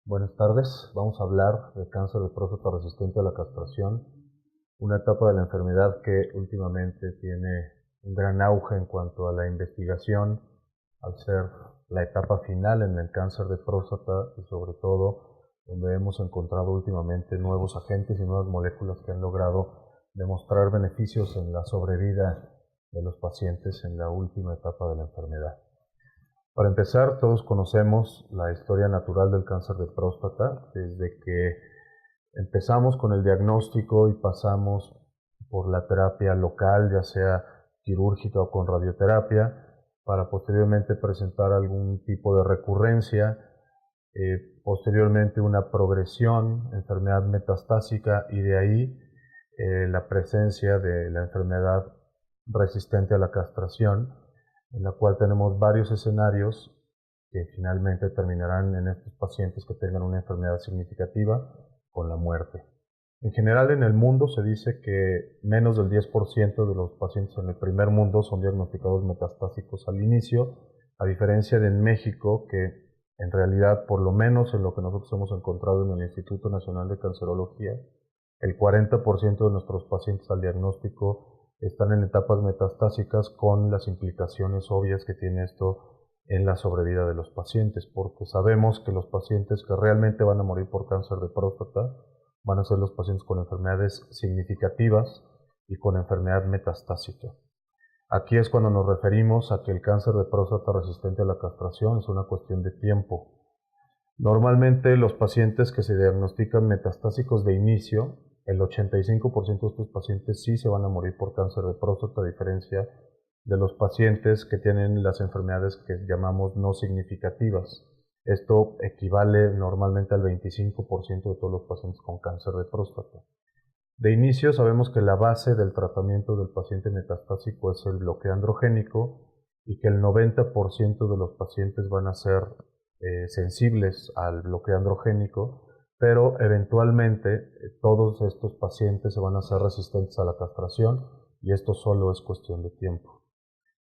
Buenas tardes, vamos a hablar de cáncer de próstata resistente a la castración, una etapa de la enfermedad que últimamente tiene un gran auge en cuanto a la investigación, al ser la etapa final en el cáncer de próstata y sobre todo donde hemos encontrado últimamente nuevos agentes y nuevas moléculas que han logrado demostrar beneficios en la sobrevida de los pacientes en la última etapa de la enfermedad. Para empezar, todos conocemos la historia natural del cáncer de próstata, desde que empezamos con el diagnóstico y pasamos por la terapia local, ya sea quirúrgica o con radioterapia, para posteriormente presentar algún tipo de recurrencia, posteriormente una progresión, enfermedad metastásica y de ahí la presencia de la enfermedad resistente a la castración, en la cual tenemos varios escenarios que finalmente terminarán en estos pacientes que tengan una enfermedad significativa con la muerte. En general en el mundo se dice que menos del 10% de los pacientes en el primer mundo son diagnosticados metastásicos al inicio, a diferencia de en México, que en realidad, por lo menos en lo que nosotros hemos encontrado en el Instituto Nacional de Cancerología, el 40% de nuestros pacientes al diagnóstico están en etapas metastásicas con las implicaciones obvias que tiene esto en la sobrevida de los pacientes, porque sabemos que los pacientes que realmente van a morir por cáncer de próstata van a ser los pacientes con enfermedades significativas y con enfermedad metastásica. Aquí es cuando nos referimos a que el cáncer de próstata resistente a la castración es una cuestión de tiempo. Normalmente los pacientes que se diagnostican metastásicos de inicio, el 85% de estos pacientes sí se van a morir por cáncer de próstata, a diferencia de los pacientes que tienen las enfermedades que llamamos no significativas. Esto equivale normalmente al 25% de todos los pacientes con cáncer de próstata. De inicio sabemos que la base del tratamiento del paciente metastásico es el bloqueo androgénico y que el 90% de los pacientes van a ser sensibles al bloqueo androgénico, pero eventualmente todos estos pacientes se van a hacer resistentes a la castración y esto solo es cuestión de tiempo.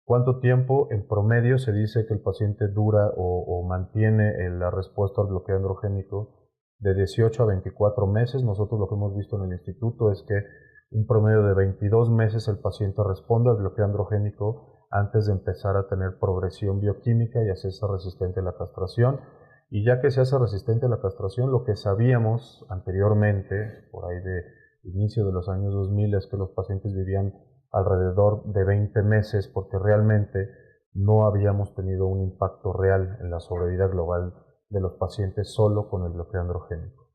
¿Cuánto tiempo? En promedio se dice que el paciente dura o mantiene la respuesta al bloqueo androgénico de 18 a 24 meses. Nosotros lo que hemos visto en el instituto es que un promedio de 22 meses el paciente responde al bloqueo androgénico antes de empezar a tener progresión bioquímica y hacerse resistente a la castración. Y ya que se hace resistente a la castración, lo que sabíamos anteriormente, por ahí de inicio de los años 2000, es que los pacientes vivían alrededor de 20 meses porque realmente no habíamos tenido un impacto real en la sobrevida global de los pacientes solo con el bloqueo androgénico.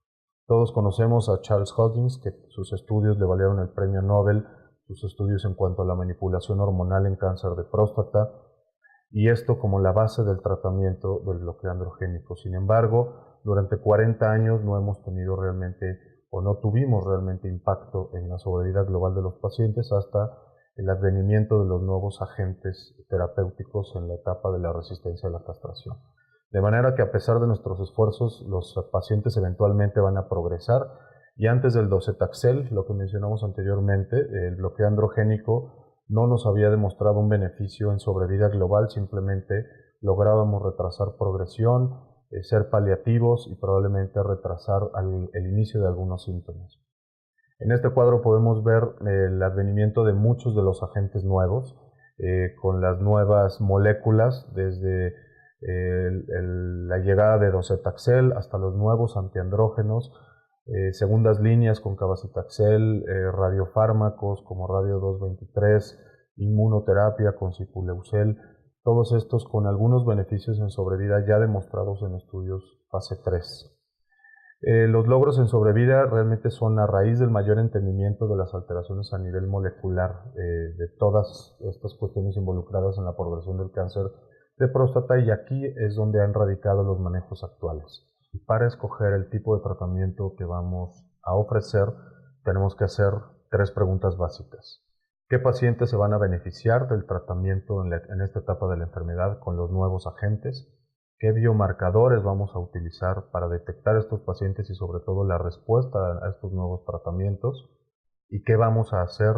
Todos conocemos a Charles Hawkins, que sus estudios le valieron el premio Nobel, sus estudios en cuanto a la manipulación hormonal en cáncer de próstata, y esto como la base del tratamiento del bloqueo androgénico. Sin embargo, durante 40 años no hemos tenido realmente o no tuvimos realmente impacto en la sobrevida global de los pacientes hasta el advenimiento de los nuevos agentes terapéuticos en la etapa de la resistencia a la castración. De manera que a pesar de nuestros esfuerzos, los pacientes eventualmente van a progresar y antes del docetaxel, lo que mencionamos anteriormente, el bloqueo androgénico no nos había demostrado un beneficio en sobrevida global, simplemente lográbamos retrasar progresión, ser paliativos y probablemente retrasar el inicio de algunos síntomas. En este cuadro podemos ver el advenimiento de muchos de los agentes nuevos, con las nuevas moléculas, desde la llegada de docetaxel hasta los nuevos antiandrógenos, segundas líneas con cabazitaxel, radiofármacos como radio 223, inmunoterapia con sipuleucel, todos estos con algunos beneficios en sobrevida ya demostrados en estudios fase 3. Los logros en sobrevida realmente son a raíz del mayor entendimiento de las alteraciones a nivel molecular de todas estas cuestiones involucradas en la progresión del cáncer de próstata, y aquí es donde han radicado los manejos actuales. Y para escoger el tipo de tratamiento que vamos a ofrecer, tenemos que hacer 3 preguntas básicas. ¿Qué pacientes se van a beneficiar del tratamiento en esta etapa de la enfermedad con los nuevos agentes? ¿Qué biomarcadores vamos a utilizar para detectar a estos pacientes y sobre todo la respuesta a estos nuevos tratamientos? ¿Y qué vamos a hacer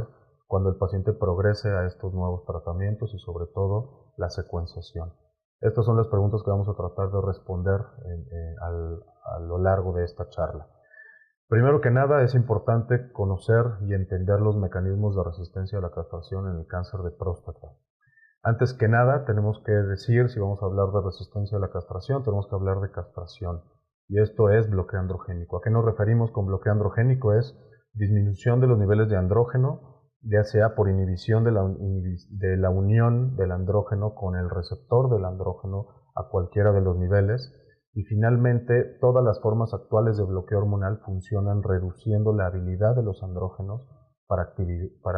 cuando el paciente progrese a estos nuevos tratamientos y sobre todo la secuenciación? Estas son las preguntas que vamos a tratar de responder a lo largo de esta charla. Primero que nada, es importante conocer y entender los mecanismos de resistencia a la castración en el cáncer de próstata. Antes que nada, tenemos que decir, si vamos a hablar de resistencia a la castración, tenemos que hablar de castración. Y esto es bloqueo androgénico. ¿A qué nos referimos con bloqueo androgénico? Es disminución de los niveles de andrógeno, ya sea por inhibición de la unión del andrógeno con el receptor del andrógeno a cualquiera de los niveles. Y finalmente, todas las formas actuales de bloqueo hormonal funcionan reduciendo la habilidad de los andrógenos para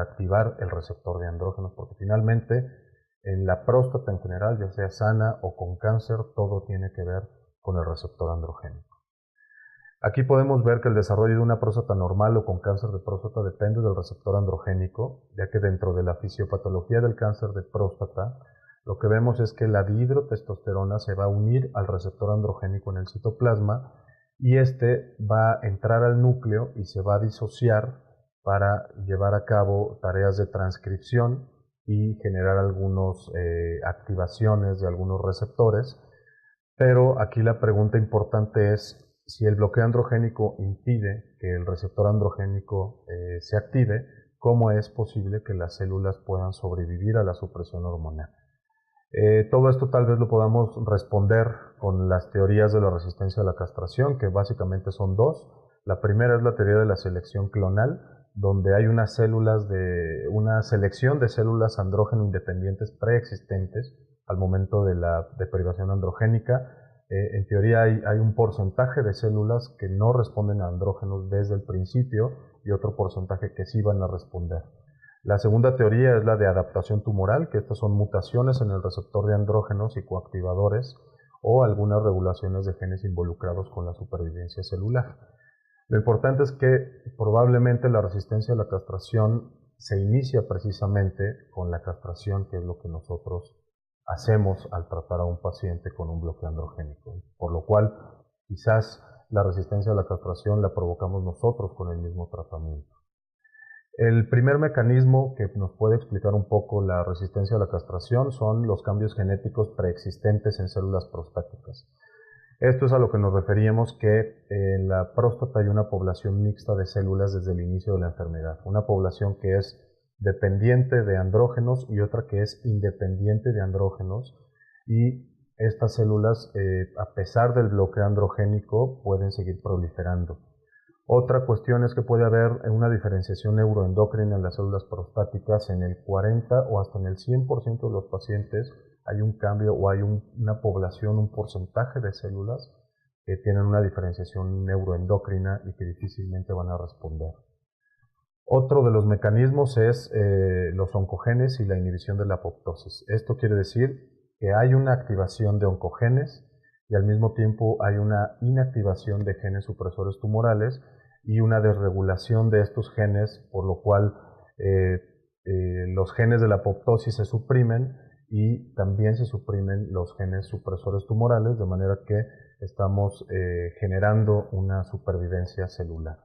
activar el receptor de andrógenos, porque finalmente en la próstata en general, ya sea sana o con cáncer, todo tiene que ver con el receptor androgénico. Aquí podemos ver que el desarrollo de una próstata normal o con cáncer de próstata depende del receptor androgénico, ya que dentro de la fisiopatología del cáncer de próstata, lo que vemos es que la dihidrotestosterona se va a unir al receptor androgénico en el citoplasma y este va a entrar al núcleo y se va a disociar para llevar a cabo tareas de transcripción y generar algunas activaciones de algunos receptores. Pero aquí la pregunta importante es si el bloqueo androgénico impide que el receptor androgénico se active, ¿cómo es posible que las células puedan sobrevivir a la supresión hormonal? Todo esto tal vez lo podamos responder con las teorías de la resistencia a la castración, que básicamente son dos. La primera es la teoría de la selección clonal, donde hay una selección de células andrógeno independientes preexistentes al momento de la deprivación androgénica. En teoría hay un porcentaje de células que no responden a andrógenos desde el principio y otro porcentaje que sí van a responder. La segunda teoría es la de adaptación tumoral, que estas son mutaciones en el receptor de andrógenos y coactivadores o algunas regulaciones de genes involucrados con la supervivencia celular. Lo importante es que probablemente la resistencia a la castración se inicia precisamente con la castración, que es lo que nosotros hacemos al tratar a un paciente con un bloqueo androgénico, por lo cual quizás la resistencia a la castración la provocamos nosotros con el mismo tratamiento. El primer mecanismo que nos puede explicar un poco la resistencia a la castración son los cambios genéticos preexistentes en células prostáticas. Esto es a lo que nos referíamos que en la próstata hay una población mixta de células desde el inicio de la enfermedad. Una población que es dependiente de andrógenos y otra que es independiente de andrógenos. Y estas células, a pesar del bloqueo androgénico, pueden seguir proliferando. Otra cuestión es que puede haber una diferenciación neuroendocrina en las células prostáticas. En el 40 o hasta en el 100% de los pacientes hay un cambio o hay una población, un porcentaje de células que tienen una diferenciación neuroendocrina y que difícilmente van a responder. Otro de los mecanismos es los oncogenes y la inhibición de la apoptosis. Esto quiere decir que hay una activación de oncogenes y al mismo tiempo hay una inactivación de genes supresores tumorales y una desregulación de estos genes, por lo cual los genes de la apoptosis se suprimen y también se suprimen los genes supresores tumorales, de manera que estamos generando una supervivencia celular.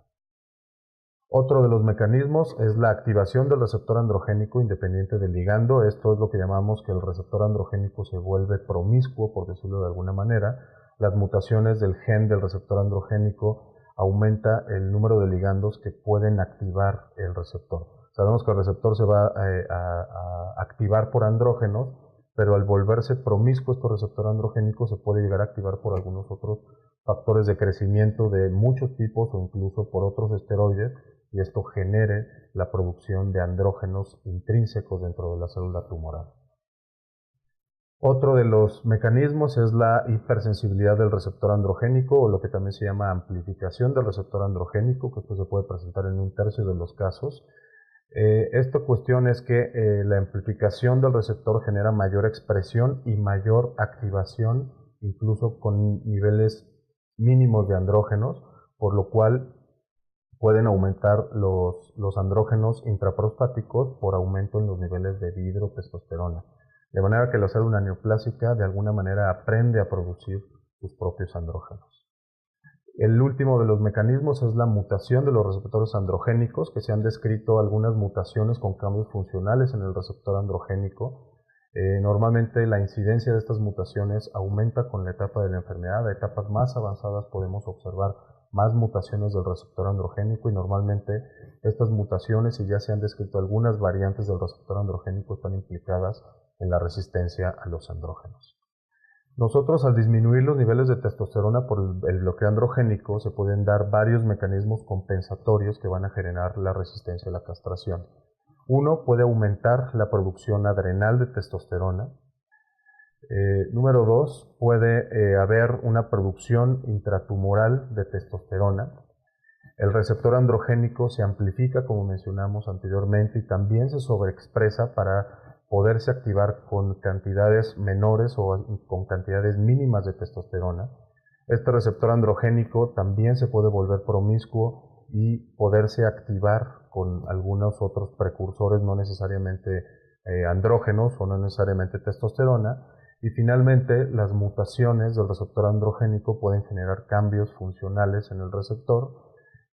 Otro de los mecanismos es la activación del receptor androgénico independiente del ligando. Esto es lo que llamamos que el receptor androgénico se vuelve promiscuo, por decirlo de alguna manera. Las mutaciones del gen del receptor androgénico aumenta el número de ligandos que pueden activar el receptor. Sabemos que el receptor se va a activar por andrógenos, pero al volverse promiscuo este receptor androgénico se puede llegar a activar por algunos otros factores de crecimiento de muchos tipos o incluso por otros esteroides, y esto genere la producción de andrógenos intrínsecos dentro de la célula tumoral. Otro de los mecanismos es la hipersensibilidad del receptor androgénico, o lo que también se llama amplificación del receptor androgénico, que esto se puede presentar en 1/3 de los casos. Esta cuestión es que la amplificación del receptor genera mayor expresión y mayor activación, incluso con niveles mínimos de andrógenos, por lo cual pueden aumentar los andrógenos intraprostáticos por aumento en los niveles de dihidrotestosterona. De manera que la célula neoplásica de alguna manera aprende a producir sus propios andrógenos. El último de los mecanismos es la mutación de los receptores androgénicos, que se han descrito algunas mutaciones con cambios funcionales en el receptor androgénico. Normalmente la incidencia de estas mutaciones aumenta con la etapa de la enfermedad. A etapas más avanzadas podemos observar más mutaciones del receptor androgénico y normalmente estas mutaciones, y ya se han descrito algunas variantes del receptor androgénico, están implicadas en la resistencia a los andrógenos. Nosotros, al disminuir los niveles de testosterona por el bloqueo androgénico, se pueden dar varios mecanismos compensatorios que van a generar la resistencia a la castración. Uno, puede aumentar la producción adrenal de testosterona. Número dos, puede haber una producción intratumoral de testosterona. El receptor androgénico se amplifica, como mencionamos anteriormente, y también se sobreexpresa para poderse activar con cantidades menores o con cantidades mínimas de testosterona. Este receptor androgénico también se puede volver promiscuo y poderse activar con algunos otros precursores, no necesariamente andrógenos o no necesariamente testosterona. Y finalmente, las mutaciones del receptor androgénico pueden generar cambios funcionales en el receptor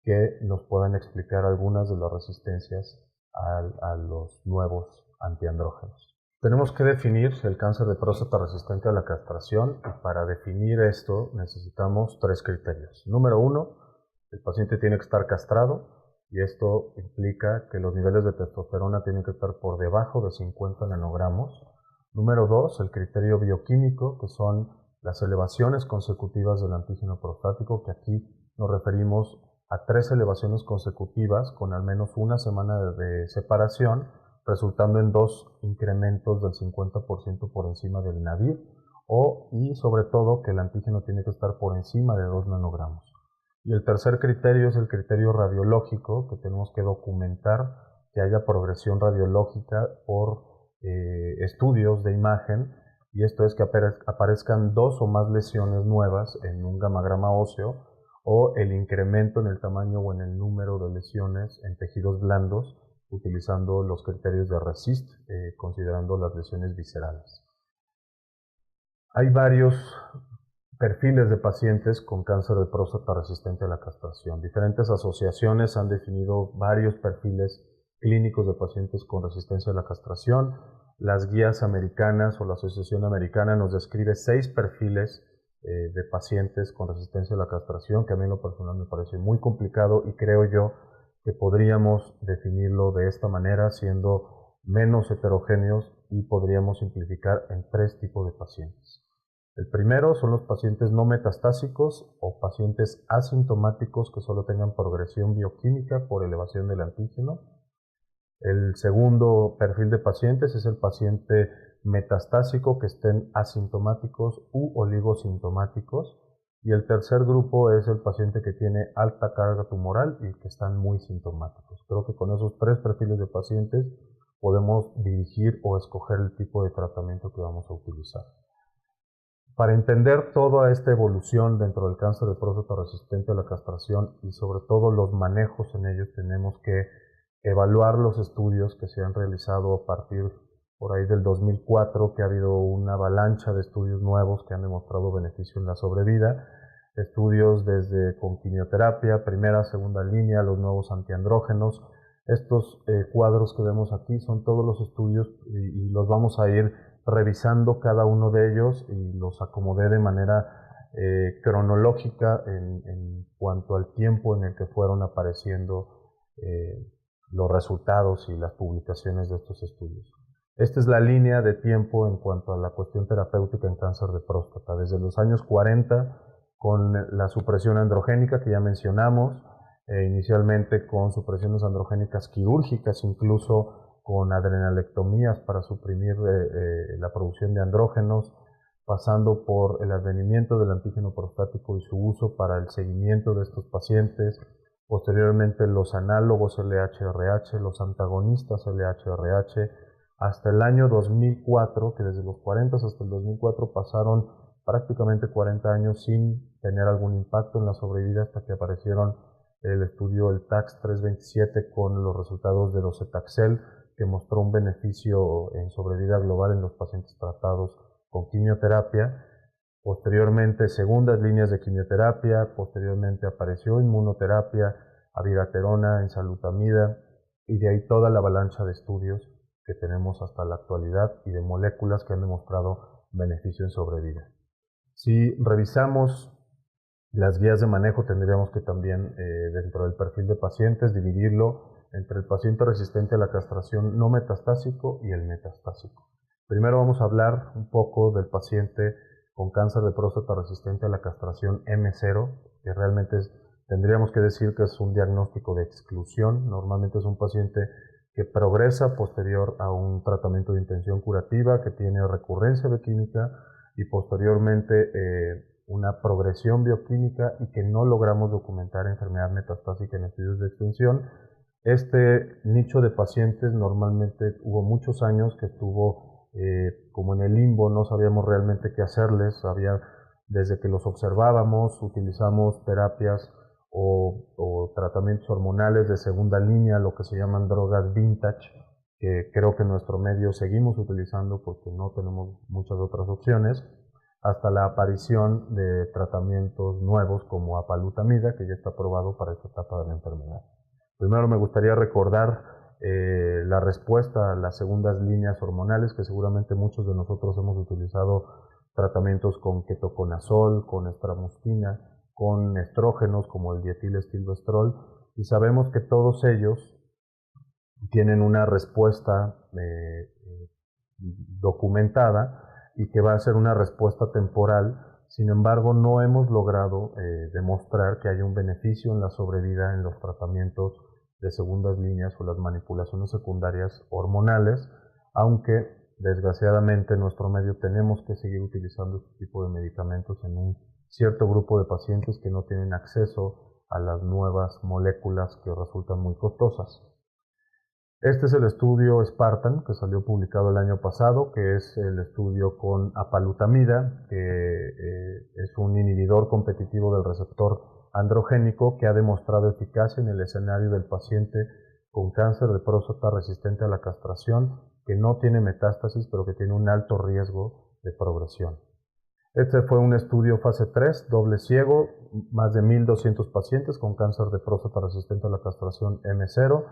que nos puedan explicar algunas de las resistencias a los nuevos antiandrógenos. Tenemos que definir el cáncer de próstata resistente a la castración, y para definir esto necesitamos tres criterios. Número uno, el paciente tiene que estar castrado, y esto implica que los niveles de testosterona tienen que estar por debajo de 50 nanogramos. Número dos, el criterio bioquímico, que son las elevaciones consecutivas del antígeno prostático, que aquí nos referimos a 3 elevaciones consecutivas con al menos una semana de separación, resultando en 2 incrementos del 50% por encima del NADIR, y sobre todo que el antígeno tiene que estar por encima de 2 nanogramos. Y el tercer criterio es el criterio radiológico, que tenemos que documentar que haya progresión radiológica por estudios de imagen, y esto es que aparezcan 2 o más lesiones nuevas en un gamagrama óseo, o el incremento en el tamaño o en el número de lesiones en tejidos blandos, utilizando los criterios de RECIST, considerando las lesiones viscerales. Hay varios perfiles de pacientes con cáncer de próstata resistente a la castración. Diferentes asociaciones han definido varios perfiles clínicos de pacientes con resistencia a la castración. Las guías americanas o la Asociación Americana nos describe 6 perfiles de pacientes con resistencia a la castración, que a mí en lo personal me parece muy complicado, y creo yo que podríamos definirlo de esta manera, siendo menos heterogéneos, y podríamos simplificar en 3 tipos de pacientes. El primero son los pacientes no metastásicos o pacientes asintomáticos que solo tengan progresión bioquímica por elevación del antígeno. El segundo perfil de pacientes es el paciente metastásico que estén asintomáticos u oligosintomáticos. Y el tercer grupo es el paciente que tiene alta carga tumoral y que están muy sintomáticos. Creo que con esos 3 perfiles de pacientes podemos dirigir o escoger el tipo de tratamiento que vamos a utilizar. Para entender toda esta evolución dentro del cáncer de próstata resistente a la castración y sobre todo los manejos en ellos, tenemos que evaluar los estudios que se han realizado a partir por ahí del 2004, que ha habido una avalancha de estudios nuevos que han demostrado beneficio en la sobrevida. Estudios desde con quimioterapia, primera, segunda línea, los nuevos antiandrógenos. Estos cuadros que vemos aquí son todos los estudios y los vamos a ir revisando cada uno de ellos, y los acomodé de manera cronológica en cuanto al tiempo en el que fueron apareciendo los resultados y las publicaciones de estos estudios. Esta es la línea de tiempo en cuanto a la cuestión terapéutica en cáncer de próstata. Desde los años 40, con la supresión androgénica que ya mencionamos, inicialmente con supresiones androgénicas quirúrgicas, incluso con adrenalectomías para suprimir la producción de andrógenos, pasando por el advenimiento del antígeno prostático y su uso para el seguimiento de estos pacientes, posteriormente los análogos LHRH, los antagonistas LHRH, hasta el año 2004, que desde los 40 hasta el 2004 pasaron prácticamente 40 años sin tener algún impacto en la sobrevida, hasta que aparecieron el estudio, el TAX 327, con los resultados de docetaxel, que mostró un beneficio en sobrevida global en los pacientes tratados con quimioterapia. Posteriormente, segundas líneas de quimioterapia, posteriormente apareció inmunoterapia, abiraterona, enzalutamida, y de ahí toda la avalancha de estudios que tenemos hasta la actualidad y de moléculas que han demostrado beneficio en sobrevida. Si revisamos las guías de manejo, tendríamos que también, dentro del perfil de pacientes, dividirlo entre el paciente resistente a la castración no metastásico y el metastásico. Primero vamos a hablar un poco del paciente con cáncer de próstata resistente a la castración M0, que realmente tendríamos que decir que es un diagnóstico de exclusión. Normalmente es un paciente que progresa posterior a un tratamiento de intención curativa, que tiene recurrencia bioquímica y posteriormente una progresión bioquímica y que no logramos documentar enfermedad metastásica en estudios de extensión. Este nicho de pacientes normalmente hubo muchos años que estuvo como en el limbo, no sabíamos realmente qué hacerles, desde que los observábamos, utilizamos terapias o tratamientos hormonales de segunda línea, lo que se llaman drogas vintage, que creo que en nuestro medio seguimos utilizando porque no tenemos muchas otras opciones, hasta la aparición de tratamientos nuevos como apalutamida, que ya está aprobado para esta etapa de la enfermedad. Primero me gustaría recordar la respuesta a las segundas líneas hormonales, que seguramente muchos de nosotros hemos utilizado tratamientos con ketoconazol, con estramusquina, con estrógenos como el dietilestilbestrol, y sabemos que todos ellos tienen una respuesta documentada y que va a ser una respuesta temporal. Sin embargo, no hemos logrado demostrar que haya un beneficio en la sobrevida en los tratamientos de segundas líneas o las manipulaciones secundarias hormonales, aunque desgraciadamente en nuestro medio tenemos que seguir utilizando este tipo de medicamentos en un cierto grupo de pacientes que no tienen acceso a las nuevas moléculas que resultan muy costosas. Este es el estudio Spartan, que salió publicado el año pasado, que es el estudio con apalutamida, que es un inhibidor competitivo del receptor androgénico que ha demostrado eficacia en el escenario del paciente con cáncer de próstata resistente a la castración, que no tiene metástasis, pero que tiene un alto riesgo de progresión. Este fue un estudio fase 3, doble ciego, más de 1.200 pacientes con cáncer de próstata resistente a la castración M0.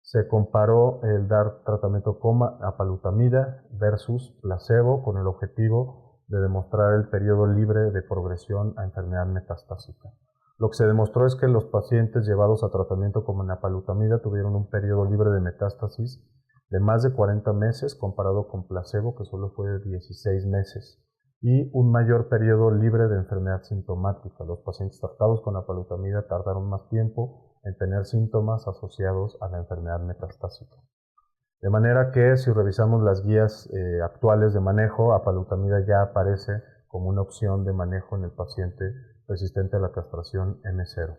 Se comparó el dar tratamiento con apalutamida versus placebo con el objetivo de demostrar el periodo libre de progresión a enfermedad metastásica. Lo que se demostró es que los pacientes llevados a tratamiento con apalutamida tuvieron un periodo libre de metástasis de más de 40 meses comparado con placebo, que solo fue de 16 meses, y un mayor periodo libre de enfermedad sintomática. Los pacientes tratados con apalutamida tardaron más tiempo en tener síntomas asociados a la enfermedad metastásica. De manera que si revisamos las guías actuales de manejo, apalutamida ya aparece como una opción de manejo en el paciente resistente a la castración M0.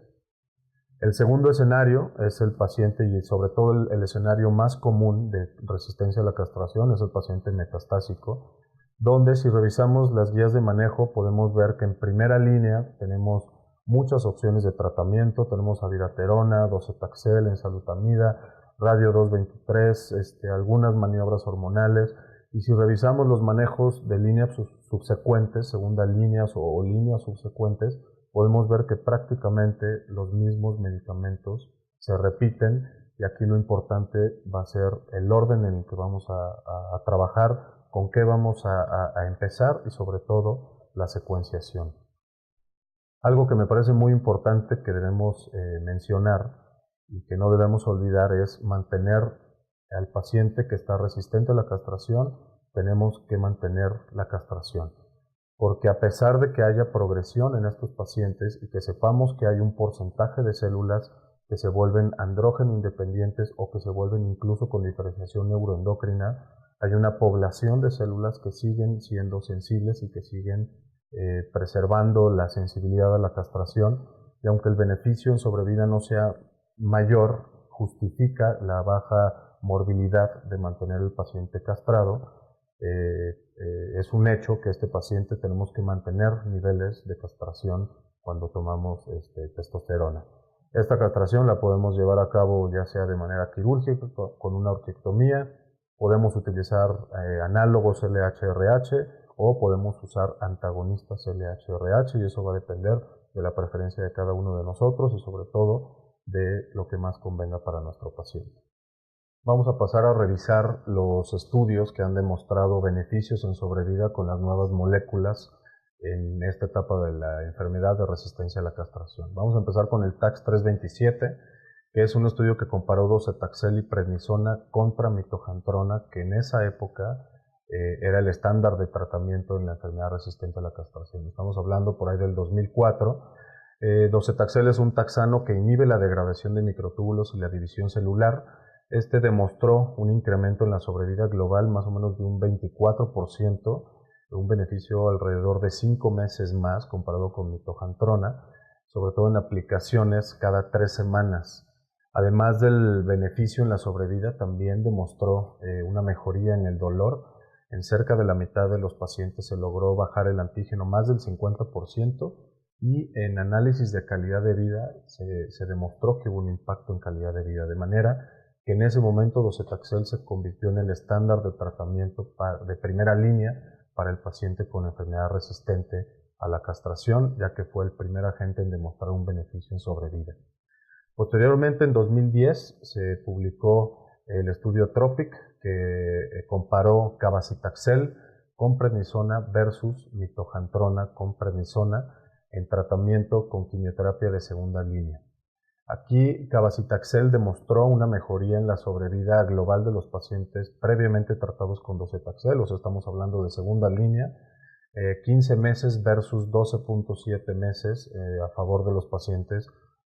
El segundo escenario es el paciente, y sobre todo el escenario más común de resistencia a la castración, es el paciente metastásico, donde si revisamos las guías de manejo podemos ver que en primera línea tenemos muchas opciones de tratamiento. Tenemos abiraterona, docetaxel, enzalutamida, radio 223, algunas maniobras hormonales. Y si revisamos los manejos de líneas subsecuentes, segundas líneas o líneas subsecuentes, podemos ver que prácticamente los mismos medicamentos se repiten, y aquí lo importante va a ser el orden en el que vamos a trabajar, con qué vamos a empezar y sobre todo la secuenciación. Algo que me parece muy importante que debemos mencionar y que no debemos olvidar es mantener al paciente que está resistente a la castración. Tenemos que mantener la castración, porque a pesar de que haya progresión en estos pacientes y que sepamos que hay un porcentaje de células que se vuelven andrógeno independientes o que se vuelven incluso con diferenciación neuroendocrina, hay una población de células que siguen siendo sensibles y que siguen preservando la sensibilidad a la castración, y aunque el beneficio en sobrevida no sea mayor, justifica la baja morbilidad de mantener el paciente castrado. Es un hecho que este paciente tenemos que mantener niveles de castración cuando tomamos testosterona. Esta castración la podemos llevar a cabo ya sea de manera quirúrgica, con una orquiectomía, podemos utilizar análogos LHRH o podemos usar antagonistas LHRH, y eso va a depender de la preferencia de cada uno de nosotros y sobre todo de lo que más convenga para nuestro paciente. Vamos a pasar a revisar los estudios que han demostrado beneficios en sobrevida con las nuevas moléculas en esta etapa de la enfermedad de resistencia a la castración. Vamos a empezar con el TAX-327, que es un estudio que comparó docetaxel y prednisona contra mitojantrona, que en esa época era el estándar de tratamiento en la enfermedad resistente a la castración. Estamos hablando por ahí del 2004. Docetaxel es un taxano que inhibe la degradación de microtúbulos y la división celular. Este demostró un incremento en la sobrevida global más o menos de un 24%, un beneficio alrededor de 5 meses más comparado con mitojantrona, sobre todo en aplicaciones cada 3 semanas. Además del beneficio en la sobrevida, también demostró una mejoría en el dolor. En cerca de la mitad de los pacientes se logró bajar el antígeno más del 50%, y en análisis de calidad de vida se demostró que hubo un impacto en calidad de vida, de manera que en ese momento docetaxel se convirtió en el estándar de tratamiento de primera línea para el paciente con enfermedad resistente a la castración, ya que fue el primer agente en demostrar un beneficio en sobrevida. Posteriormente, en 2010, se publicó el estudio TROPIC, que comparó cabazitaxel con prednisona versus mitojantrona con prednisona en tratamiento con quimioterapia de segunda línea. Aquí, cabazitaxel demostró una mejoría en la sobrevida global de los pacientes previamente tratados con docetaxel, o sea, estamos hablando de segunda línea, 15 meses versus 12.7 meses a favor de los pacientes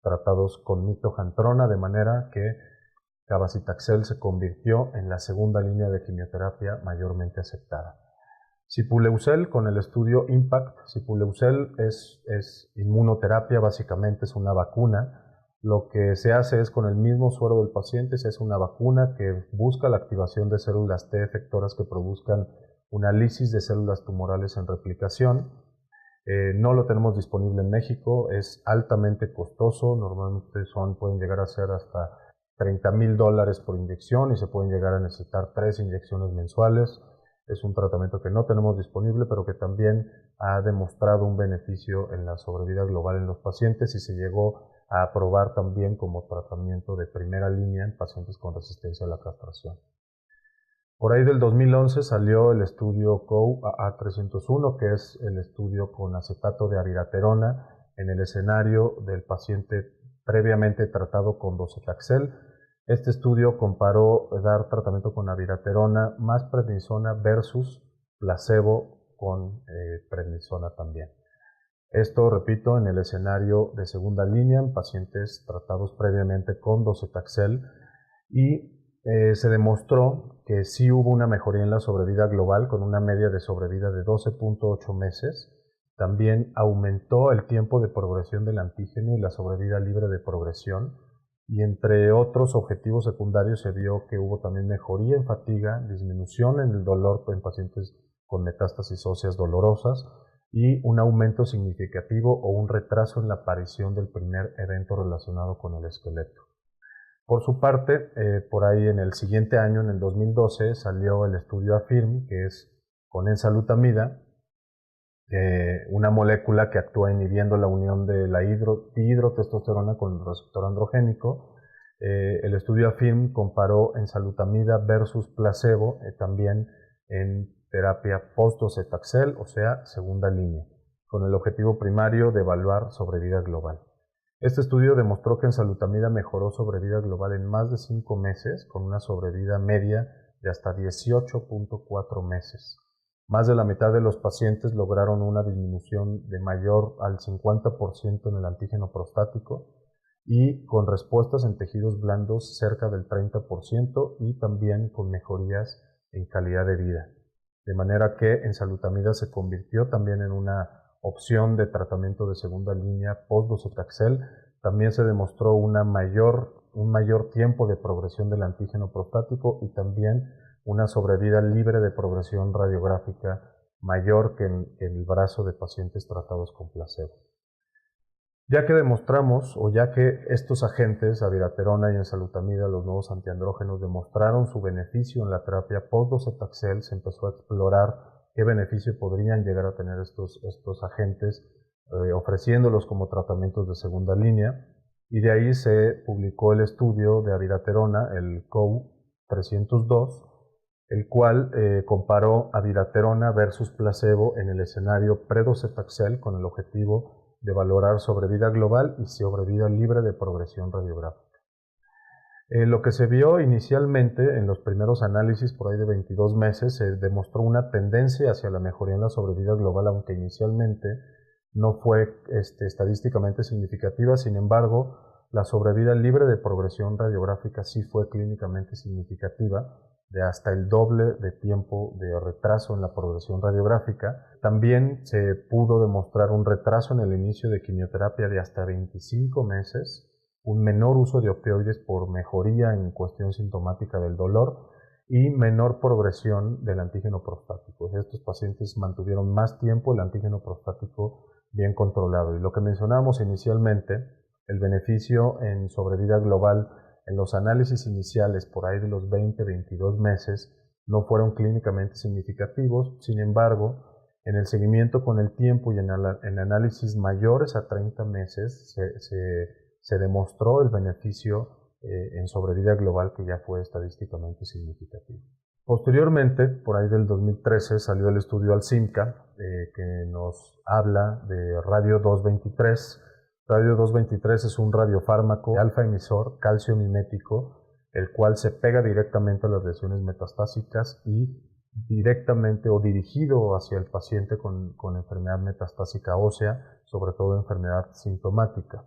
tratados con mitojantrona, de manera que cabazitaxel se convirtió en la segunda línea de quimioterapia mayormente aceptada. Sipuleucel, con el estudio IMPACT, Sipuleucel es inmunoterapia, básicamente es una vacuna. Lo que se hace es con el mismo suero del paciente, se hace una vacuna que busca la activación de células T efectoras que produzcan una lisis de células tumorales en replicación. No lo tenemos disponible en México, es altamente costoso, normalmente pueden llegar a ser hasta $30,000 por inyección y se pueden llegar a necesitar 3 inyecciones mensuales. Es un tratamiento que no tenemos disponible, pero que también ha demostrado un beneficio en la sobrevida global en los pacientes y se llegó a aprobar también como tratamiento de primera línea en pacientes con resistencia a la castración. Por ahí del 2011 salió el estudio COU-A301, que es el estudio con acetato de abiraterona en el escenario del paciente previamente tratado con docetaxel. Este estudio comparó dar tratamiento con abiraterona más prednisona versus placebo con prednisona también. Esto, repito, en el escenario de segunda línea en pacientes tratados previamente con docetaxel, y se demostró que sí hubo una mejoría en la sobrevida global con una media de sobrevida de 12.8 meses. También aumentó el tiempo de progresión del antígeno y la sobrevida libre de progresión. Y entre otros objetivos secundarios se vio que hubo también mejoría en fatiga, disminución en el dolor en pacientes con metástasis óseas dolorosas y un aumento significativo o un retraso en la aparición del primer evento relacionado con el esqueleto. Por su parte, por ahí en el siguiente año, en el 2012, salió el estudio AFIRM, que es con enzalutamida, una molécula que actúa inhibiendo la unión de la dihidrotestosterona con el receptor androgénico. El estudio AFIRM comparó enzalutamida versus placebo también en terapia post-docetaxel, o sea, segunda línea, con el objetivo primario de evaluar sobrevida global. Este estudio demostró que enzalutamida mejoró sobrevida global en más de 5 meses, con una sobrevida media de hasta 18.4 meses. Más de la mitad de los pacientes lograron una disminución de mayor al 50% en el antígeno prostático y con respuestas en tejidos blandos cerca del 30% y también con mejorías en calidad de vida. De manera que enzalutamida se convirtió también en una opción de tratamiento de segunda línea post-docetaxel. También se demostró un mayor tiempo de progresión del antígeno prostático y también una sobrevida libre de progresión radiográfica mayor que en el brazo de pacientes tratados con placebo. Ya que demostramos, o ya que estos agentes, abiraterona y enzalutamida, los nuevos antiandrógenos, demostraron su beneficio en la terapia post-docetaxel, se empezó a explorar qué beneficio podrían llegar a tener estos agentes, ofreciéndolos como tratamientos de segunda línea, y de ahí se publicó el estudio de abiraterona, el COU 302, el cual comparó abiraterona versus placebo en el escenario predocetaxel con el objetivo de valorar sobrevida global y sobrevida libre de progresión radiográfica. Lo que se vio inicialmente en los primeros análisis, por ahí de 22 meses, se demostró una tendencia hacia la mejoría en la sobrevida global, aunque inicialmente no fue estadísticamente significativa. Sin embargo, la sobrevida libre de progresión radiográfica sí fue clínicamente significativa, de hasta el doble de tiempo de retraso en la progresión radiográfica. También se pudo demostrar un retraso en el inicio de quimioterapia de hasta 25 meses, un menor uso de opioides por mejoría en cuestión sintomática del dolor y menor progresión del antígeno prostático. Estos pacientes mantuvieron más tiempo el antígeno prostático bien controlado. Y lo que mencionábamos inicialmente, el beneficio en sobrevida global en los análisis iniciales por ahí de los 20-22 meses no fueron clínicamente significativos. Sin embargo, en el seguimiento con el tiempo y en análisis mayores a 30 meses se demostró el beneficio en sobrevida global que ya fue estadísticamente significativo. Posteriormente, por ahí del 2013, salió el estudio ALSIMCA, que nos habla de radio 223. Radio 223 es un radiofármaco alfa emisor, calcio mimético, el cual se pega directamente a las lesiones metastásicas y directamente o dirigido hacia el paciente con enfermedad metastásica ósea, sobre todo enfermedad sintomática.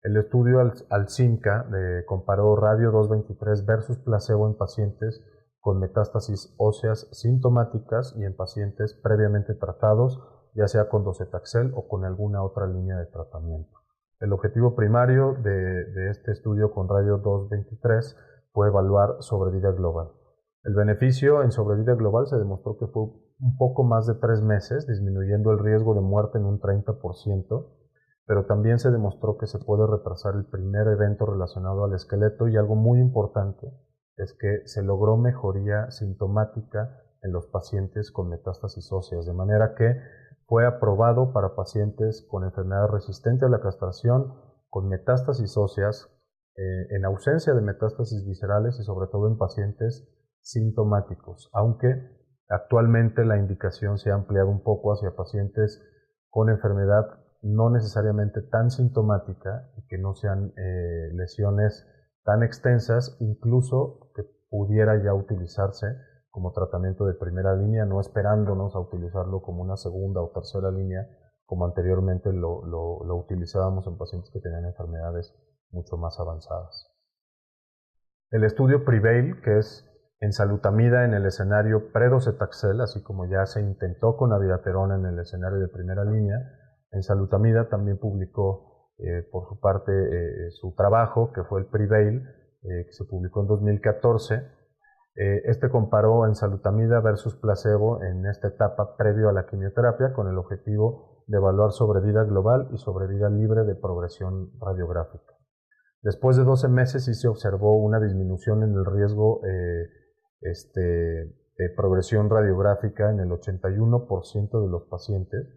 El estudio ALSIMCA comparó radio 223 versus placebo en pacientes con metástasis óseas sintomáticas y en pacientes previamente tratados, ya sea con docetaxel o con alguna otra línea de tratamiento. El objetivo primario de este estudio con radio 223 fue evaluar sobrevida global. El beneficio en sobrevida global se demostró que fue un poco más de 3 meses, disminuyendo el riesgo de muerte en un 30%, pero también se demostró que se puede retrasar el primer evento relacionado al esqueleto, y algo muy importante es que se logró mejoría sintomática en los pacientes con metástasis óseas, de manera que fue aprobado para pacientes con enfermedad resistente a la castración, con metástasis óseas, en ausencia de metástasis viscerales y sobre todo en pacientes sintomáticos, aunque actualmente la indicación se ha ampliado un poco hacia pacientes con enfermedad no necesariamente tan sintomática y que no sean lesiones tan extensas, incluso que pudiera ya utilizarse como tratamiento de primera línea, no esperándonos a utilizarlo como una segunda o tercera línea, como anteriormente lo utilizábamos en pacientes que tenían enfermedades mucho más avanzadas. El estudio PREVAIL, que es enzalutamida en el escenario predocetaxel, así como ya se intentó con abiraterona en el escenario de primera línea, enzalutamida también publicó por su parte su trabajo, que fue el PREVAIL, que se publicó en 2014. Este comparó enzalutamida versus placebo en esta etapa previo a la quimioterapia con el objetivo de evaluar sobrevida global y sobrevida libre de progresión radiográfica. Después de 12 meses sí se observó una disminución en el riesgo de progresión radiográfica en el 81% de los pacientes,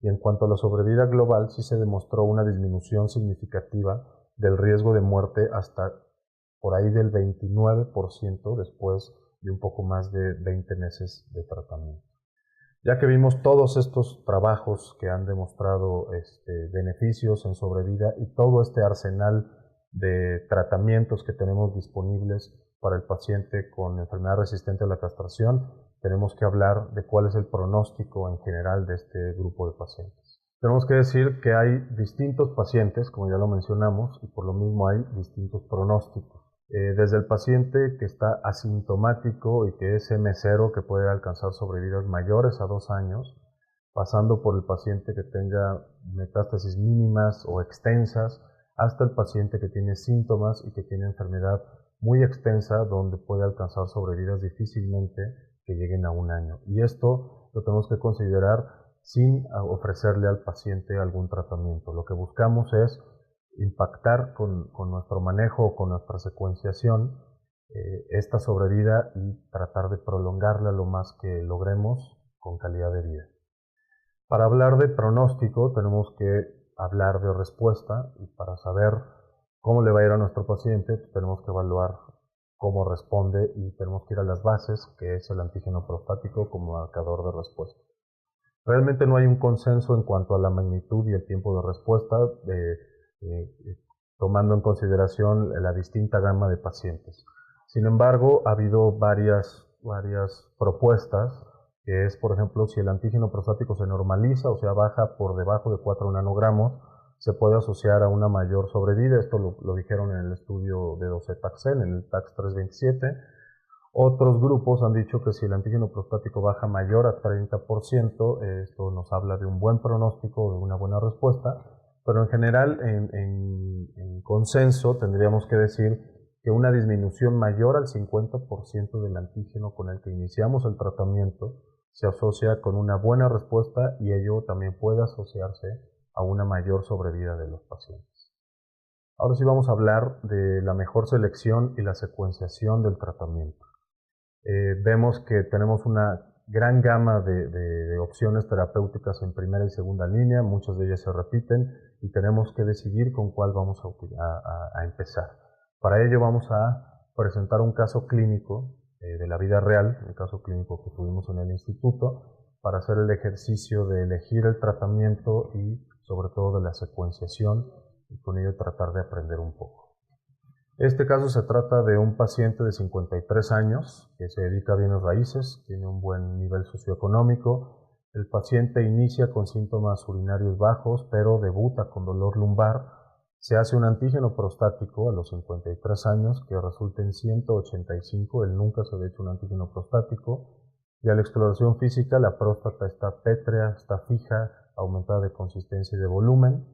y en cuanto a la sobrevida global sí se demostró una disminución significativa del riesgo de muerte hasta por ahí del 29% después de un poco más de 20 meses de tratamiento. Ya que vimos todos estos trabajos que han demostrado beneficios en sobrevida y todo este arsenal de tratamientos que tenemos disponibles para el paciente con enfermedad resistente a la castración, tenemos que hablar de cuál es el pronóstico en general de este grupo de pacientes. Tenemos que decir que hay distintos pacientes, como ya lo mencionamos, y por lo mismo hay distintos pronósticos. Desde el paciente que está asintomático y que es M0, que puede alcanzar sobrevidas mayores a 2 años, pasando por el paciente que tenga metástasis mínimas o extensas, hasta el paciente que tiene síntomas y que tiene enfermedad muy extensa, donde puede alcanzar sobrevidas difícilmente que lleguen a 1 año. Y esto lo tenemos que considerar sin ofrecerle al paciente algún tratamiento. Lo que buscamos es impactar con nuestro manejo o con nuestra secuenciación esta sobrevida y tratar de prolongarla lo más que logremos con calidad de vida. Para hablar de pronóstico tenemos que hablar de respuesta, y para saber cómo le va a ir a nuestro paciente tenemos que evaluar cómo responde y tenemos que ir a las bases, que es el antígeno prostático como marcador de respuesta. Realmente no hay un consenso en cuanto a la magnitud y el tiempo de respuesta, tomando en consideración la distinta gama de pacientes. Sin embargo, ha habido varias propuestas, que es, por ejemplo, si el antígeno prostático se normaliza, o sea, baja por debajo de 4 nanogramos, se puede asociar a una mayor sobrevida. Esto lo dijeron en el estudio de docetaxel, en el TAX 327. Otros grupos han dicho que si el antígeno prostático baja mayor a 30%, esto nos habla de un buen pronóstico, de una buena respuesta, pero en general, en consenso, tendríamos que decir que una disminución mayor al 50% del antígeno con el que iniciamos el tratamiento se asocia con una buena respuesta y ello también puede asociarse a una mayor sobrevida de los pacientes. Ahora sí vamos a hablar de la mejor selección y la secuenciación del tratamiento. Vemos que tenemos una gran gama de opciones terapéuticas en primera y segunda línea, muchas de ellas se repiten y tenemos que decidir con cuál vamos a empezar. Para ello vamos a presentar un caso clínico de la vida real, el caso clínico que tuvimos en el instituto, para hacer el ejercicio de elegir el tratamiento y sobre todo de la secuenciación y con ello tratar de aprender un poco. Este caso se trata de un paciente de 53 años que se dedica a bienes raíces, tiene un buen nivel socioeconómico. El paciente inicia con síntomas urinarios bajos, pero debuta con dolor lumbar. Se hace un antígeno prostático a los 53 años que resulta en 185, él nunca se había hecho un antígeno prostático. Y a la exploración física la próstata está pétrea, está fija, aumentada de consistencia y de volumen.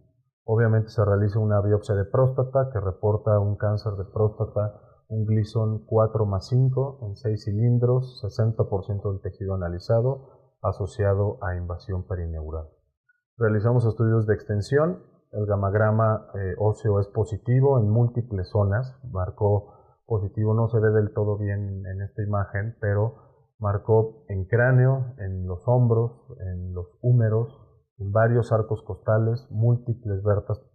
Obviamente se realiza una biopsia de próstata que reporta un cáncer de próstata, un Gleason 4+5 en 6 cilindros, 60% del tejido analizado, asociado a invasión perineural. Realizamos estudios de extensión, el gamagrama óseo es positivo en múltiples zonas, marcó positivo, no se ve del todo bien en esta imagen, pero marcó en cráneo, en los hombros, en los húmeros, en varios arcos costales, múltiples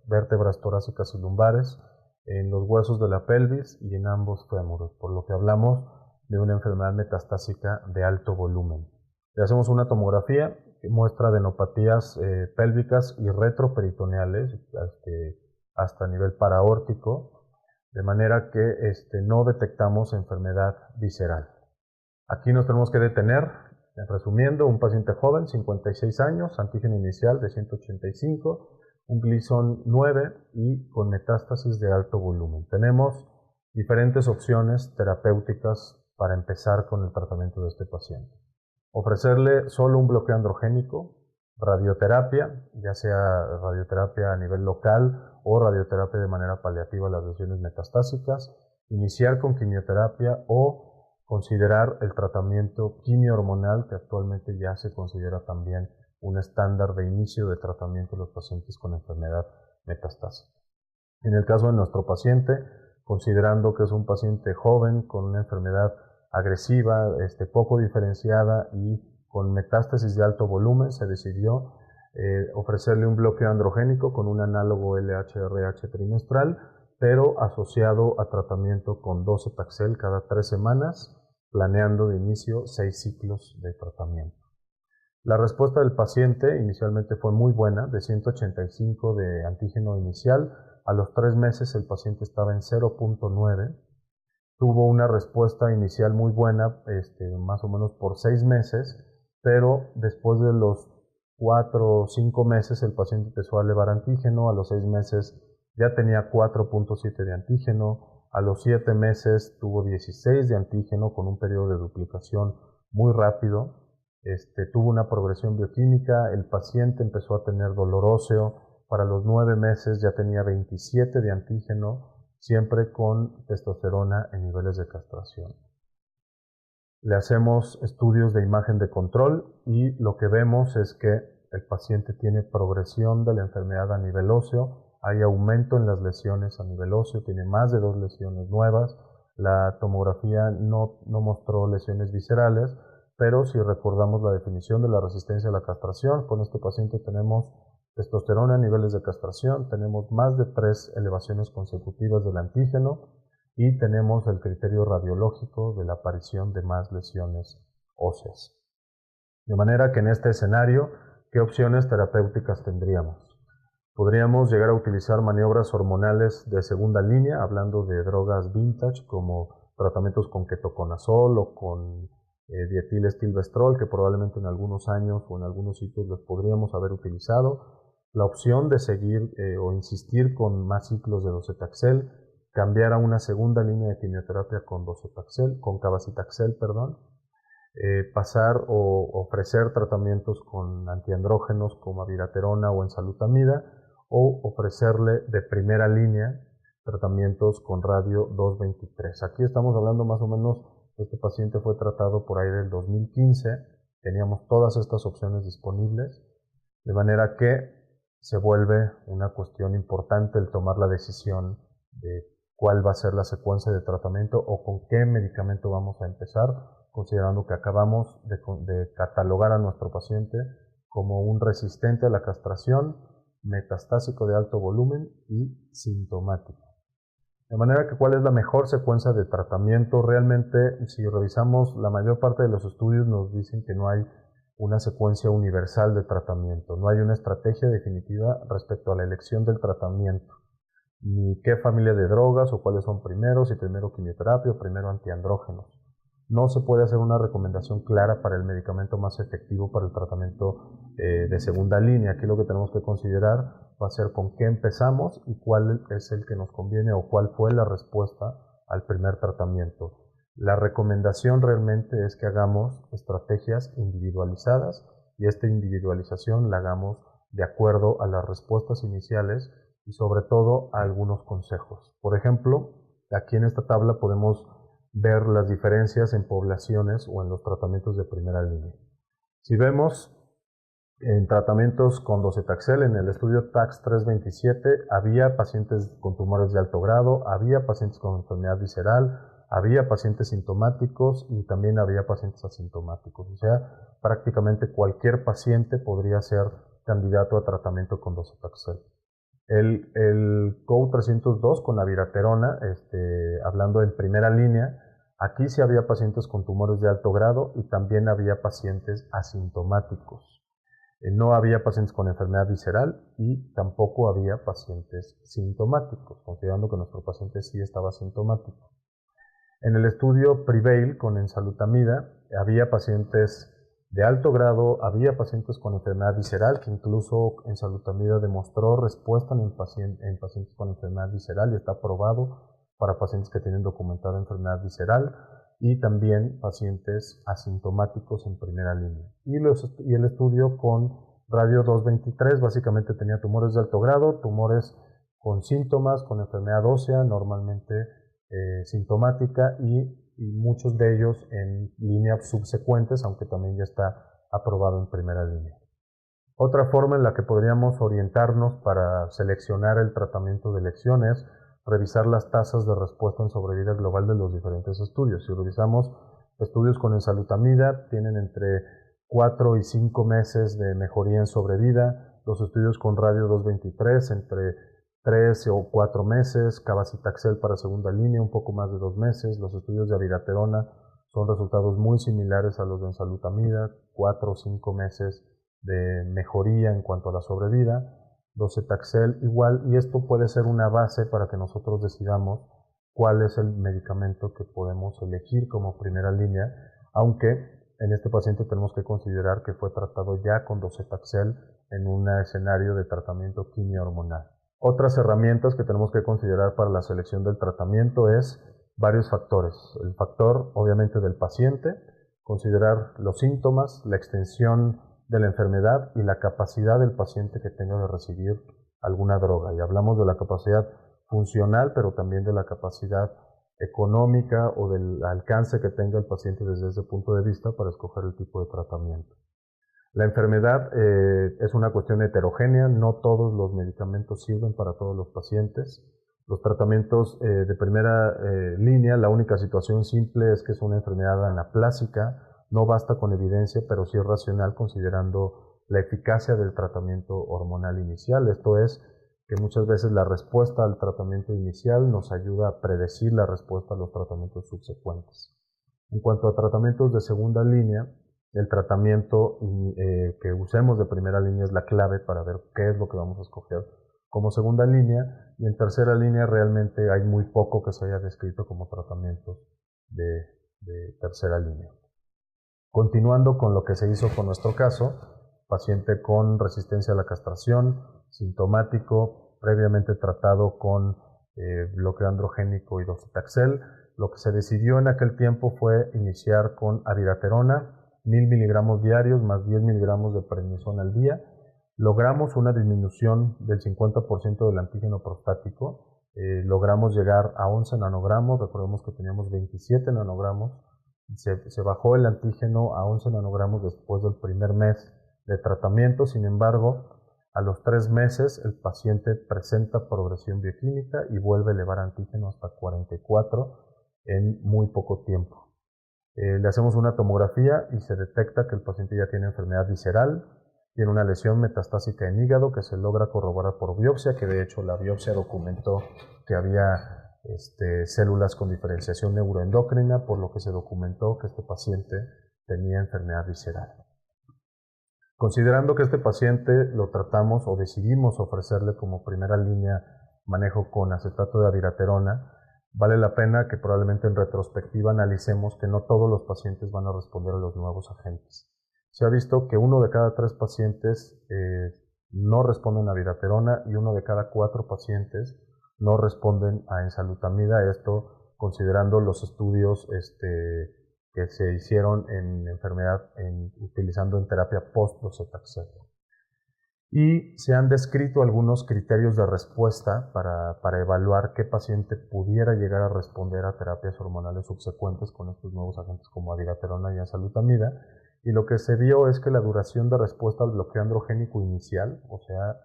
vértebras torácicas y lumbares, en los huesos de la pelvis y en ambos fémures, por lo que hablamos de una enfermedad metastásica de alto volumen. Le hacemos una tomografía que muestra adenopatías pélvicas y retroperitoneales hasta nivel paraórtico, de manera que no detectamos enfermedad visceral. Aquí nos tenemos que detener. Resumiendo, un paciente joven, 56 años, antígeno inicial de 185, un Gleason 9 y con metástasis de alto volumen. Tenemos diferentes opciones terapéuticas para empezar con el tratamiento de este paciente. Ofrecerle solo un bloqueo androgénico, radioterapia, ya sea radioterapia a nivel local o radioterapia de manera paliativa a las lesiones metastásicas, iniciar con quimioterapia o considerar el tratamiento quimio-hormonal, que actualmente ya se considera también un estándar de inicio de tratamiento de los pacientes con enfermedad metastásica. En el caso de nuestro paciente, considerando que es un paciente joven con una enfermedad agresiva, poco diferenciada y con metástasis de alto volumen, se decidió ofrecerle un bloqueo androgénico con un análogo LHRH trimestral, pero asociado a tratamiento con docetaxel cada 3 semanas, planeando de inicio 6 ciclos de tratamiento. La respuesta del paciente inicialmente fue muy buena, de 185 de antígeno inicial, a los 3 meses el paciente estaba en 0.9, tuvo una respuesta inicial muy buena, más o menos por 6 meses, pero después de los 4 o 5 meses el paciente empezó a elevar antígeno, a los 6 meses ya tenía 4.7 de antígeno, a los 7 meses tuvo 16 de antígeno con un periodo de duplicación muy rápido, tuvo una progresión bioquímica, el paciente empezó a tener dolor óseo, para los 9 meses ya tenía 27 de antígeno, siempre con testosterona en niveles de castración. Le hacemos estudios de imagen de control y lo que vemos es que el paciente tiene progresión de la enfermedad a nivel óseo, hay aumento en las lesiones a nivel óseo, tiene más de 2 lesiones nuevas, la tomografía no mostró lesiones viscerales, pero si recordamos la definición de la resistencia a la castración, con este paciente tenemos testosterona a niveles de castración, tenemos más de 3 elevaciones consecutivas del antígeno, y tenemos el criterio radiológico de la aparición de más lesiones óseas. De manera que en este escenario, ¿qué opciones terapéuticas tendríamos? Podríamos llegar a utilizar maniobras hormonales de segunda línea, hablando de drogas vintage como tratamientos con ketoconazol o con dietilestilbestrol, que probablemente en algunos años o en algunos sitios los podríamos haber utilizado. La opción de seguir o insistir con más ciclos de docetaxel, cambiar a una segunda línea de quimioterapia con cabazitaxel, pasar o ofrecer tratamientos con antiandrógenos como abiraterona o enzalutamida, o ofrecerle de primera línea tratamientos con radio 223. Aquí estamos hablando más o menos, este paciente fue tratado por ahí del 2015, teníamos todas estas opciones disponibles, de manera que se vuelve una cuestión importante el tomar la decisión de cuál va a ser la secuencia de tratamiento o con qué medicamento vamos a empezar, considerando que acabamos de catalogar a nuestro paciente como un resistente a la castración, metastásico de alto volumen y sintomático. De manera que, ¿cuál es la mejor secuencia de tratamiento? Realmente, si revisamos, la mayor parte de los estudios nos dicen que no hay una secuencia universal de tratamiento, no hay una estrategia definitiva respecto a la elección del tratamiento, ni qué familia de drogas o cuáles son primeros, si primero quimioterapia o primero antiandrógenos. No se puede hacer una recomendación clara para el medicamento más efectivo para el tratamiento de segunda línea. Aquí lo que tenemos que considerar va a ser con qué empezamos y cuál es el que nos conviene o cuál fue la respuesta al primer tratamiento. La recomendación realmente es que hagamos estrategias individualizadas y esta individualización la hagamos de acuerdo a las respuestas iniciales y sobre todo a algunos consejos. Por ejemplo, aquí en esta tabla podemos ver las diferencias en poblaciones o en los tratamientos de primera línea. Si vemos en tratamientos con docetaxel, en el estudio TAX 327, había pacientes con tumores de alto grado, había pacientes con enfermedad visceral, había pacientes sintomáticos y también había pacientes asintomáticos. O sea, prácticamente cualquier paciente podría ser candidato a tratamiento con docetaxel. El COU 302 con abiraterona, hablando en primera línea, aquí sí había pacientes con tumores de alto grado y también había pacientes asintomáticos. No había pacientes con enfermedad visceral y tampoco había pacientes sintomáticos, considerando que nuestro paciente sí estaba sintomático. En el estudio PREVAIL con enzalutamida había pacientes de alto grado, había pacientes con enfermedad visceral, que incluso enzalutamida demostró respuesta en pacientes con enfermedad visceral y está aprobado para pacientes que tienen documentada enfermedad visceral, y también pacientes asintomáticos en primera línea. Y el estudio con radio 223 básicamente tenía tumores de alto grado, tumores con síntomas, con enfermedad ósea, normalmente sintomática, y muchos de ellos en líneas subsecuentes, aunque también ya está aprobado en primera línea. Otra forma en la que podríamos orientarnos para seleccionar el tratamiento de elección es revisar las tasas de respuesta en sobrevida global de los diferentes estudios. Si revisamos estudios con enzalutamida, tienen entre 4 y 5 meses de mejoría en sobrevida. Los estudios con radio 223 entre 3 o 4 meses, cabazitaxel para segunda línea un poco más de 2 meses. Los estudios de abiraterona son resultados muy similares a los de enzalutamida, 4 o 5 meses de mejoría en cuanto a la sobrevida. Docetaxel igual, y esto puede ser una base para que nosotros decidamos cuál es el medicamento que podemos elegir como primera línea, aunque en este paciente tenemos que considerar que fue tratado ya con docetaxel en un escenario de tratamiento quimio-hormonal. Otras herramientas que tenemos que considerar para la selección del tratamiento es varios factores. El factor, obviamente, del paciente, considerar los síntomas, la extensión de la enfermedad y la capacidad del paciente que tenga de recibir alguna droga. Y hablamos de la capacidad funcional, pero también de la capacidad económica o del alcance que tenga el paciente desde ese punto de vista para escoger el tipo de tratamiento. La enfermedad es una cuestión heterogénea, no todos los medicamentos sirven para todos los pacientes. Los tratamientos de primera línea, la única situación simple es que es una enfermedad anaplásica, no basta con evidencia, pero sí es racional considerando la eficacia del tratamiento hormonal inicial. Esto es, que muchas veces la respuesta al tratamiento inicial nos ayuda a predecir la respuesta a los tratamientos subsecuentes. En cuanto a tratamientos de segunda línea, el tratamiento que usemos de primera línea es la clave para ver qué es lo que vamos a escoger como segunda línea, y en tercera línea realmente hay muy poco que se haya descrito como tratamientos de tercera línea. Continuando con lo que se hizo con nuestro caso, paciente con resistencia a la castración, sintomático, previamente tratado con bloqueo androgénico y docetaxel. Lo que se decidió en aquel tiempo fue iniciar con abiraterona, 1000 miligramos diarios más 10 miligramos de prednisona al día. Logramos una disminución del 50% del antígeno prostático, logramos llegar a 11 nanogramos, recordemos que teníamos 27 nanogramos, se bajó el antígeno a 11 nanogramos después del primer mes de tratamiento. Sin embargo, a los 3 meses el paciente presenta progresión bioquímica y vuelve a elevar antígeno hasta 44 en muy poco tiempo. Le hacemos una tomografía y se detecta que el paciente ya tiene enfermedad visceral, tiene una lesión metastásica en hígado que se logra corroborar por biopsia, que de hecho la biopsia documentó que había células con diferenciación neuroendocrina, por lo que se documentó que este paciente tenía enfermedad visceral. Considerando que este paciente lo tratamos o decidimos ofrecerle como primera línea manejo con acetato de abiraterona, vale la pena que probablemente en retrospectiva analicemos que no todos los pacientes van a responder a los nuevos agentes. Se ha visto que 1 de cada 3 pacientes no responden a abiraterona y 1 de cada 4 pacientes no responden a enzalutamida, esto considerando los estudios que se hicieron en enfermedad utilizando en terapia post-docetaxel. Y se han descrito algunos criterios de respuesta para evaluar qué paciente pudiera llegar a responder a terapias hormonales subsecuentes con estos nuevos agentes como abiraterona y enzalutamida. Y lo que se vio es que la duración de respuesta al bloqueo androgénico inicial, o sea,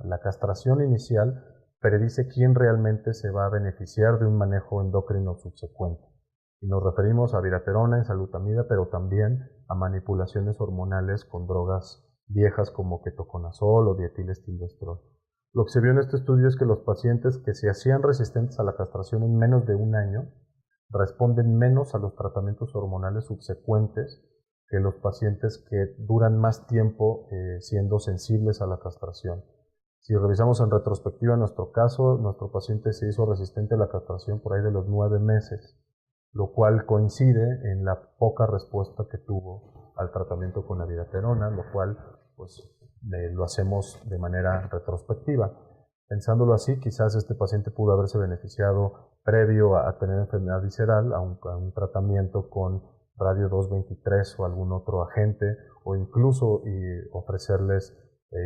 la castración inicial, predice quién realmente se va a beneficiar de un manejo endocrino subsecuente. Y nos referimos a abiraterona, enzalutamida, pero también a manipulaciones hormonales con drogas viejas como ketoconazol o dietilestilbestrol. Lo que se vio en este estudio es que los pacientes que se hacían resistentes a la castración en menos de un año responden menos a los tratamientos hormonales subsecuentes que los pacientes que duran más tiempo siendo sensibles a la castración. Si revisamos en retrospectiva nuestro caso, nuestro paciente se hizo resistente a la castración por ahí de los 9 meses, lo cual coincide en la poca respuesta que tuvo al tratamiento con abiraterona, lo cual pues, lo hacemos de manera retrospectiva. Pensándolo así, quizás este paciente pudo haberse beneficiado previo a tener enfermedad visceral a un tratamiento con radio 223 o algún otro agente, o incluso ofrecerles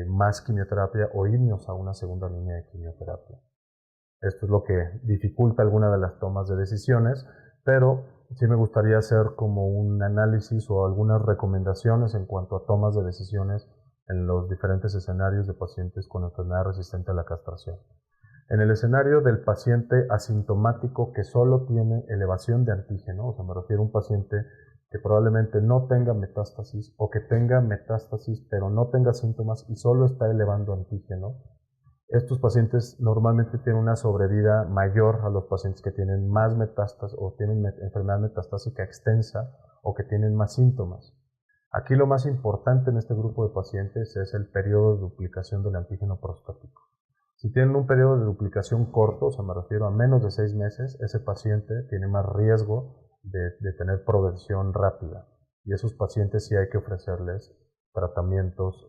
más quimioterapia o irnos a una segunda línea de quimioterapia. Esto es lo que dificulta alguna de las tomas de decisiones, pero sí me gustaría hacer como un análisis o algunas recomendaciones en cuanto a tomas de decisiones en los diferentes escenarios de pacientes con enfermedad resistente a la castración. En el escenario del paciente asintomático que solo tiene elevación de antígeno, o sea, me refiero a un paciente que probablemente no tenga metástasis o que tenga metástasis pero no tenga síntomas y solo está elevando antígeno, estos pacientes normalmente tienen una sobrevida mayor a los pacientes que tienen más metástasis o tienen enfermedad metastásica extensa o que tienen más síntomas. Aquí lo más importante en este grupo de pacientes es el periodo de duplicación del antígeno prostático. Si tienen un periodo de duplicación corto, o sea, me refiero a menos de 6 meses, ese paciente tiene más riesgo de tener progresión rápida. Y esos pacientes sí hay que ofrecerles tratamientos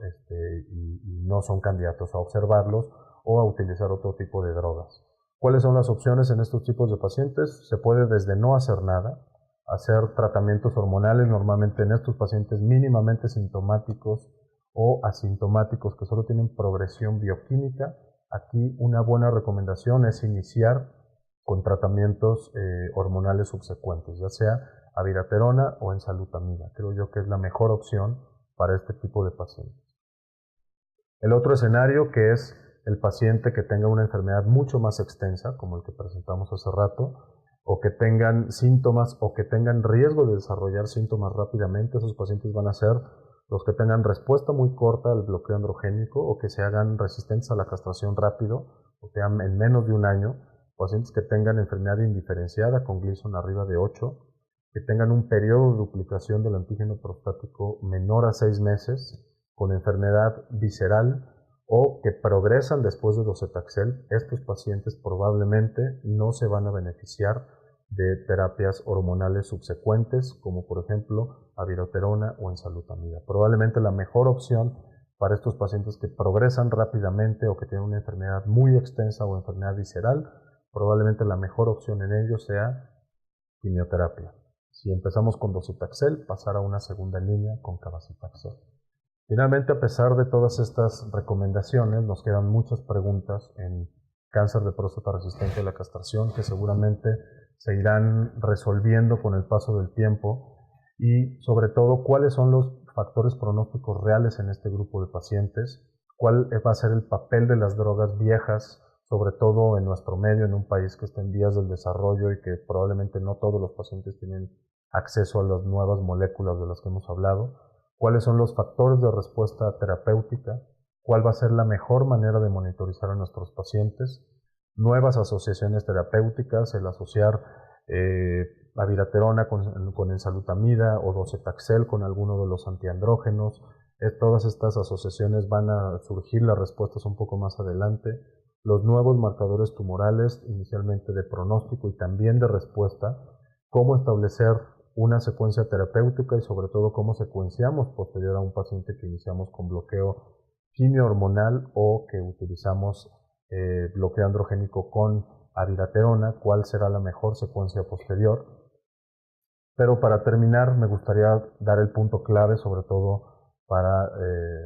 y no son candidatos a observarlos o a utilizar otro tipo de drogas. ¿Cuáles son las opciones en estos tipos de pacientes? Se puede desde no hacer nada, hacer tratamientos hormonales, normalmente en estos pacientes mínimamente sintomáticos o asintomáticos que solo tienen progresión bioquímica. Aquí una buena recomendación es iniciar con tratamientos hormonales subsecuentes, ya sea abiraterona o enzalutamida. Creo yo que es la mejor opción para este tipo de pacientes. El otro escenario, que es el paciente que tenga una enfermedad mucho más extensa, como el que presentamos hace rato, o que tengan síntomas o que tengan riesgo de desarrollar síntomas rápidamente, esos pacientes van a ser los que tengan respuesta muy corta al bloqueo androgénico o que se hagan resistentes a la castración rápido, o sea, en menos de un año, pacientes que tengan enfermedad indiferenciada con Gleason arriba de 8, que tengan un periodo de duplicación del antígeno prostático menor a 6 meses, con enfermedad visceral o que progresan después de docetaxel. Estos pacientes probablemente no se van a beneficiar de terapias hormonales subsecuentes, como por ejemplo abiraterona o enzalutamida. Probablemente la mejor opción para estos pacientes que progresan rápidamente o que tienen una enfermedad muy extensa o enfermedad visceral, probablemente la mejor opción en ellos sea quimioterapia. Si empezamos con docetaxel, pasar a una segunda línea con cabazitaxel. Finalmente, a pesar de todas estas recomendaciones, nos quedan muchas preguntas en cáncer de próstata resistente a la castración que seguramente se irán resolviendo con el paso del tiempo y, sobre todo, cuáles son los factores pronósticos reales en este grupo de pacientes, cuál va a ser el papel de las drogas viejas, sobre todo en nuestro medio, en un país que está en vías del desarrollo y que probablemente no todos los pacientes tienen acceso a las nuevas moléculas de las que hemos hablado, cuáles son los factores de respuesta terapéutica, cuál va a ser la mejor manera de monitorizar a nuestros pacientes, nuevas asociaciones terapéuticas, el asociar abiraterona con enzalutamida o docetaxel con alguno de los antiandrógenos. Todas estas asociaciones van a surgir las respuestas un poco más adelante. Los nuevos marcadores tumorales, inicialmente de pronóstico y también de respuesta, cómo establecer una secuencia terapéutica y sobre todo cómo secuenciamos posterior a un paciente que iniciamos con bloqueo quimio-hormonal o que utilizamos bloqueo androgénico con abiraterona, cuál será la mejor secuencia posterior. Pero para terminar me gustaría dar el punto clave, sobre todo para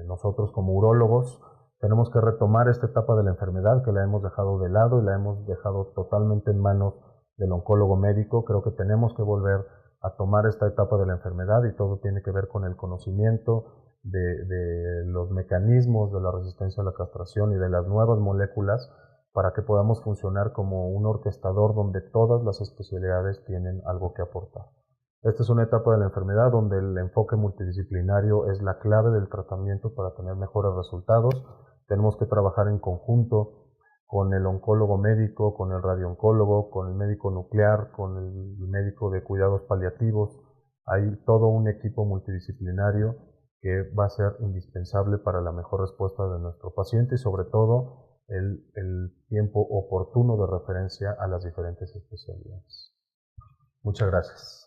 nosotros como urólogos. Tenemos que retomar esta etapa de la enfermedad que la hemos dejado de lado y la hemos dejado totalmente en manos del oncólogo médico. Creo que tenemos que volver a tomar esta etapa de la enfermedad y todo tiene que ver con el conocimiento de los mecanismos de la resistencia a la castración y de las nuevas moléculas para que podamos funcionar como un orquestador donde todas las especialidades tienen algo que aportar. Esta es una etapa de la enfermedad donde el enfoque multidisciplinario es la clave del tratamiento para tener mejores resultados. Tenemos que trabajar en conjunto con el oncólogo médico, con el radiooncólogo, con el médico nuclear, con el médico de cuidados paliativos. Hay todo un equipo multidisciplinario que va a ser indispensable para la mejor respuesta de nuestro paciente y sobre todo el tiempo oportuno de referencia a las diferentes especialidades. Muchas gracias.